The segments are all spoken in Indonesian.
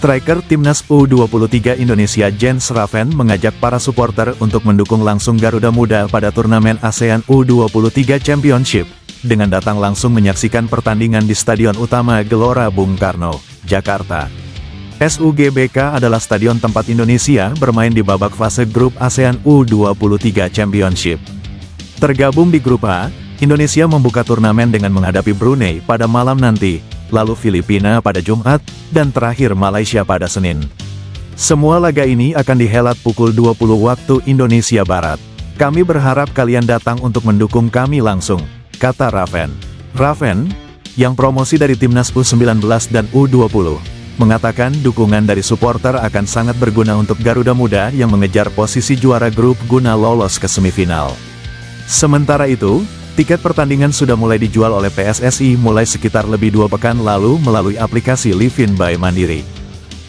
Striker Timnas U23 Indonesia Jens Raven mengajak para supporter untuk mendukung langsung Garuda Muda pada turnamen ASEAN U23 Championship, dengan datang langsung menyaksikan pertandingan di Stadion Utama Gelora Bung Karno, Jakarta. SUGBK adalah stadion tempat Indonesia bermain di babak fase grup ASEAN U23 Championship. Tergabung di grup A, Indonesia membuka turnamen dengan menghadapi Brunei pada malam nanti, lalu Filipina pada Jumat, dan terakhir Malaysia pada Senin. Semua laga ini akan dihelat pukul 20 waktu Indonesia Barat. Kami berharap kalian datang untuk mendukung kami langsung, kata Raven. Raven, yang promosi dari Timnas U19 dan U20, mengatakan dukungan dari supporter akan sangat berguna untuk Garuda Muda yang mengejar posisi juara grup guna lolos ke semifinal. Sementara itu, tiket pertandingan sudah mulai dijual oleh PSSI mulai sekitar lebih 2 pekan lalu melalui aplikasi Livin by Mandiri.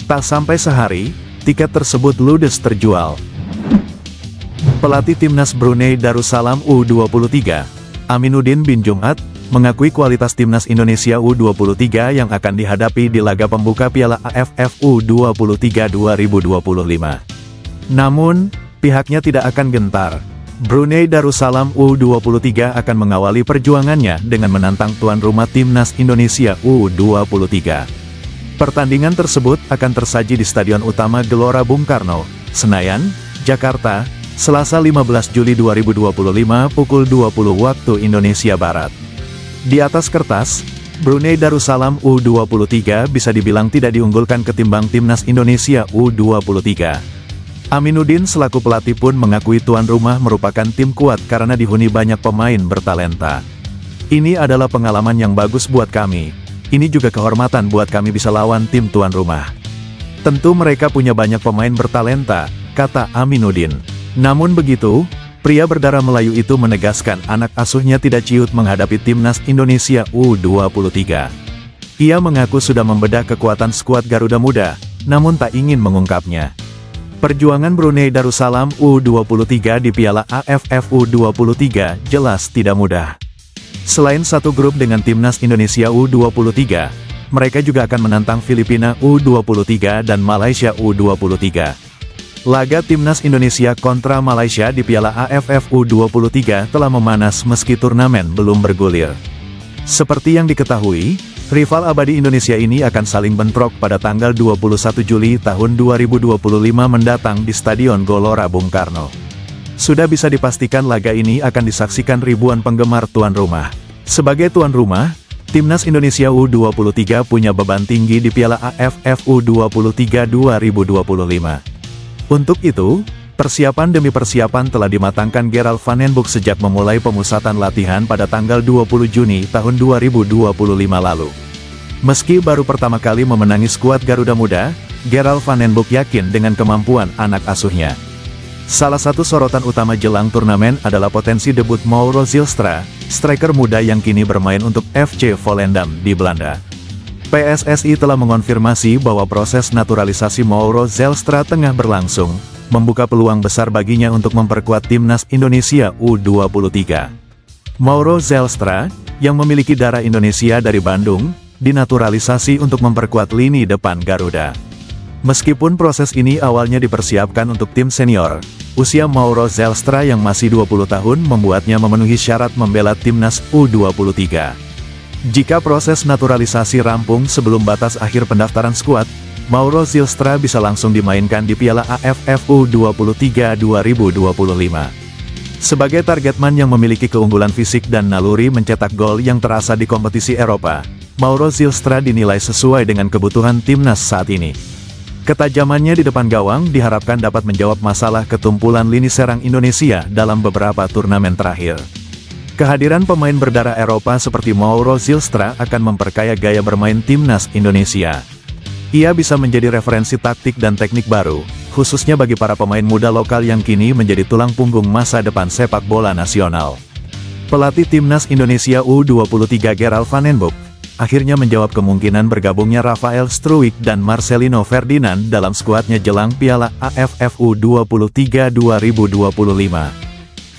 Tak sampai sehari, tiket tersebut ludes terjual. Pelatih Timnas Brunei Darussalam U23, Aminuddin bin Jumat, mengakui kualitas Timnas Indonesia U23 yang akan dihadapi di laga pembuka Piala AFF U23 2025. Namun, pihaknya tidak akan gentar. Brunei Darussalam U23 akan mengawali perjuangannya dengan menantang tuan rumah Timnas Indonesia U23. Pertandingan tersebut akan tersaji di Stadion Utama Gelora Bung Karno, Senayan, Jakarta, Selasa 15 Juli 2025 pukul 20 waktu Indonesia Barat. Di atas kertas, Brunei Darussalam U23 bisa dibilang tidak diunggulkan ketimbang Timnas Indonesia U23. Aminuddin selaku pelatih pun mengakui tuan rumah merupakan tim kuat karena dihuni banyak pemain bertalenta. Ini adalah pengalaman yang bagus buat kami. Ini juga kehormatan buat kami bisa lawan tim tuan rumah. Tentu mereka punya banyak pemain bertalenta, kata Aminuddin. Namun begitu, pria berdarah Melayu itu menegaskan anak asuhnya tidak ciut menghadapi Timnas Indonesia U23. Ia mengaku sudah membedah kekuatan skuad Garuda Muda, namun tak ingin mengungkapnya. Perjuangan Brunei Darussalam U23 di Piala AFF U23 jelas tidak mudah. Selain satu grup dengan Timnas Indonesia U23, mereka juga akan menantang Filipina U23 dan Malaysia U23. Laga Timnas Indonesia kontra Malaysia di Piala AFF U23 telah memanas meski turnamen belum bergulir. Seperti yang diketahui, rival abadi Indonesia ini akan saling bentrok pada tanggal 21 Juli tahun 2025 mendatang di Stadion Gelora Bung Karno. Sudah bisa dipastikan laga ini akan disaksikan ribuan penggemar tuan rumah. Sebagai tuan rumah, Timnas Indonesia U23 punya beban tinggi di Piala AFF U23 2025. Untuk itu, persiapan demi persiapan telah dimatangkan Gerald Van den Boeck sejak memulai pemusatan latihan pada tanggal 20 Juni tahun 2025 lalu. Meski baru pertama kali memenangi skuad Garuda Muda, Gerald Van den Boeck yakin dengan kemampuan anak asuhnya. Salah satu sorotan utama jelang turnamen adalah potensi debut Mauro Zylstra, striker muda yang kini bermain untuk FC Volendam di Belanda. PSSI telah mengonfirmasi bahwa proses naturalisasi Mauro Zylstra tengah berlangsung, membuka peluang besar baginya untuk memperkuat Timnas Indonesia U23. Mauro Zylstra, yang memiliki darah Indonesia dari Bandung, dinaturalisasi untuk memperkuat lini depan Garuda. Meskipun proses ini awalnya dipersiapkan untuk tim senior, usia Mauro Zylstra yang masih 20 tahun membuatnya memenuhi syarat membela Timnas U23. Jika proses naturalisasi rampung sebelum batas akhir pendaftaran skuad, Mauro Zylstra bisa langsung dimainkan di Piala AFF U23 2025. Sebagai targetman yang memiliki keunggulan fisik dan naluri mencetak gol yang terasa di kompetisi Eropa, Mauro Zylstra dinilai sesuai dengan kebutuhan timnas saat ini. Ketajamannya di depan gawang diharapkan dapat menjawab masalah ketumpulan lini serang Indonesia dalam beberapa turnamen terakhir. Kehadiran pemain berdarah Eropa seperti Mauro Zylstra akan memperkaya gaya bermain timnas Indonesia. Ia bisa menjadi referensi taktik dan teknik baru, khususnya bagi para pemain muda lokal yang kini menjadi tulang punggung masa depan sepak bola nasional. Pelatih Timnas Indonesia U23 Gerald Van den Boeck akhirnya menjawab kemungkinan bergabungnya Rafael Struijk dan Marcelino Ferdinand dalam skuadnya jelang Piala AFF U23 2025.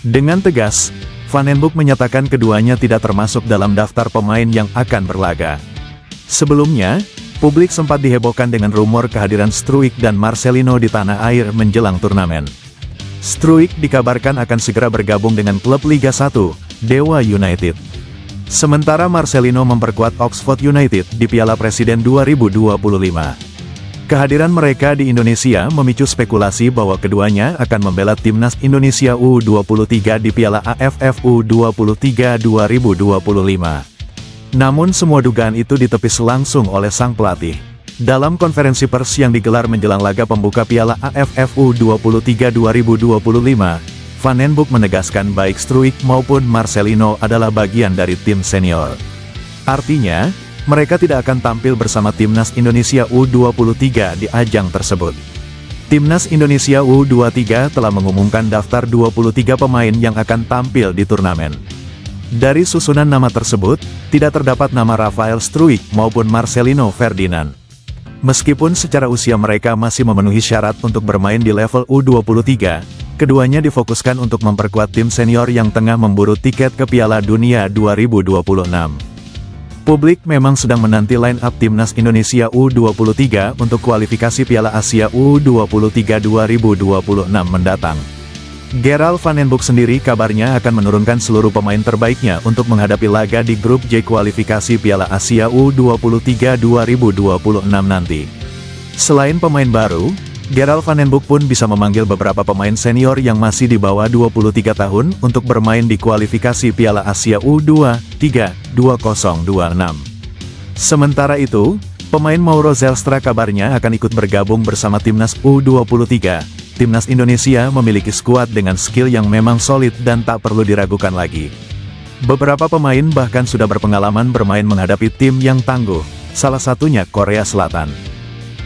Dengan tegas, Van den Boeck menyatakan keduanya tidak termasuk dalam daftar pemain yang akan berlaga. Sebelumnya, Publik sempat dihebohkan dengan rumor kehadiran Struijk dan Marcelino di tanah air menjelang turnamen. Struijk dikabarkan akan segera bergabung dengan klub Liga 1, Dewa United. Sementara Marcelino memperkuat Oxford United di Piala Presiden 2025. Kehadiran mereka di Indonesia memicu spekulasi bahwa keduanya akan membela timnas Indonesia U23 di Piala AFF U23 2025. Namun semua dugaan itu ditepis langsung oleh sang pelatih. Dalam konferensi pers yang digelar menjelang laga pembuka Piala AFF U23 2025, Van den Broek menegaskan baik Struijk maupun Marcelino adalah bagian dari tim senior. Artinya, mereka tidak akan tampil bersama timnas Indonesia U23 di ajang tersebut. Timnas Indonesia U23 telah mengumumkan daftar 23 pemain yang akan tampil di turnamen. Dari susunan nama tersebut, tidak terdapat nama Rafael Struijk maupun Marcelino Ferdinand. Meskipun secara usia mereka masih memenuhi syarat untuk bermain di level U23, keduanya difokuskan untuk memperkuat tim senior yang tengah memburu tiket ke Piala Dunia 2026. Publik memang sedang menanti line-up timnas Indonesia U23 untuk kualifikasi Piala Asia U23 2026 mendatang. Gerald Van den Broek sendiri kabarnya akan menurunkan seluruh pemain terbaiknya untuk menghadapi laga di grup J kualifikasi Piala Asia U23 2026 nanti. Selain pemain baru, Gerald Van den Broek pun bisa memanggil beberapa pemain senior yang masih di bawah 23 tahun untuk bermain di kualifikasi Piala Asia U23 2026. Sementara itu, pemain Mauro Zelstra kabarnya akan ikut bergabung bersama timnas U23. Timnas Indonesia memiliki skuad dengan skill yang memang solid dan tak perlu diragukan lagi. Beberapa pemain bahkan sudah berpengalaman bermain menghadapi tim yang tangguh, salah satunya Korea Selatan.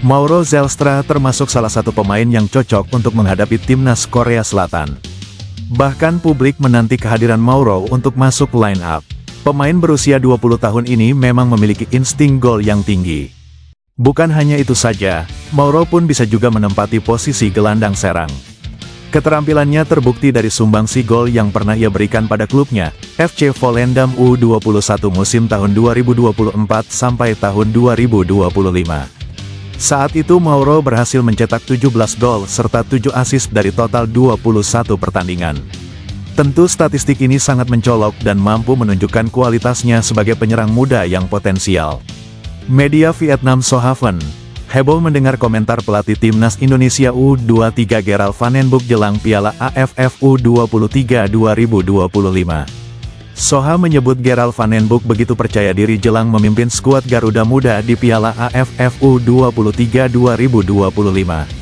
Mauro Zelstra termasuk salah satu pemain yang cocok untuk menghadapi timnas Korea Selatan. Bahkan publik menanti kehadiran Mauro untuk masuk line up. Pemain berusia 20 tahun ini memang memiliki insting gol yang tinggi. Bukan hanya itu saja, Mauro pun bisa juga menempati posisi gelandang serang. Keterampilannya terbukti dari sumbangsi gol yang pernah ia berikan pada klubnya, FC Volendam U21 musim tahun 2024 sampai tahun 2025. Saat itu Mauro berhasil mencetak 17 gol serta 7 assist dari total 21 pertandingan. Tentu statistik ini sangat mencolok dan mampu menunjukkan kualitasnya sebagai penyerang muda yang potensial. Media Vietnam Sohaven heboh mendengar komentar pelatih timnas Indonesia U23 Gerald Van den Broek jelang Piala AFF U23 2025. Soha menyebut Gerald Van den Broek begitu percaya diri jelang memimpin skuad Garuda Muda di Piala AFF U23 2025.